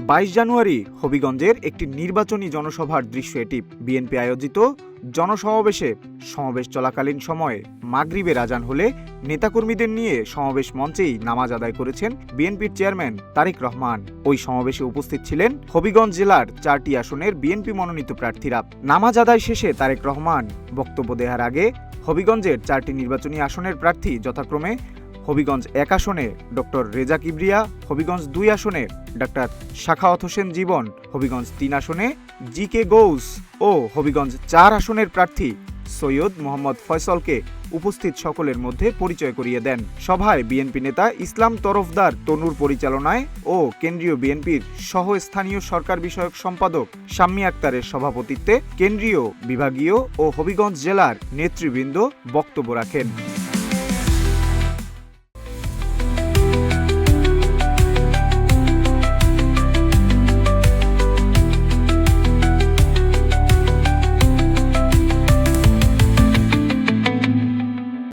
22 জানুয়ারি হবিগঞ্জের একটি নির্বাচনী জনসভার দৃশ্য এটি। বিএনপি আয়োজিত জনসমাবেশে সমাবেশ চলাকালীন সময়ে মাগরিবের আজান হলে নেতাকর্মীদের নিয়ে সমাবেশ মঞ্চেই নামাজ আদায় করেছেন বিএনপির চেয়ারম্যান তারেক রহমান। ওই সমাবেশে উপস্থিত ছিলেন হবিগঞ্জ জেলার 4টি আসনের বিএনপি মনোনীত প্রার্থীরা। নামাজ আদায় শেষে তারেক রহমান বক্তব্য দেওয়ার আগে হবিগঞ্জের 4টি নির্বাচনী আসনের প্রার্থী যথাক্রমে হবিগঞ্জ 1 আসনে ডক্টর রেজা কিবরিয়া, হবিগঞ্জ 2 আসনে ডাক্তার সাখাওয়াত হোসেন জীবন, হবিগঞ্জ 3 আসনে জি.কে. গৌস ও হবিগঞ্জ 4 আসনের প্রার্থী সৈয়দ মোহাম্মদ ফয়সলকে উপস্থিত সকলের মধ্যে পরিচয় করিয়ে দেন। সভায় বিএনপি নেতা ইসলাম তরফদার তনুর পরিচালনায় ও কেন্দ্রীয় বিএনপির সহ স্থানীয় সরকার বিষয়ক সম্পাদক শাম্মী আক্তারের সভাপতিত্বে কেন্দ্রীয়, বিভাগীয় ও হবিগঞ্জ জেলার নেতৃবৃন্দ বক্তব্য রাখেন।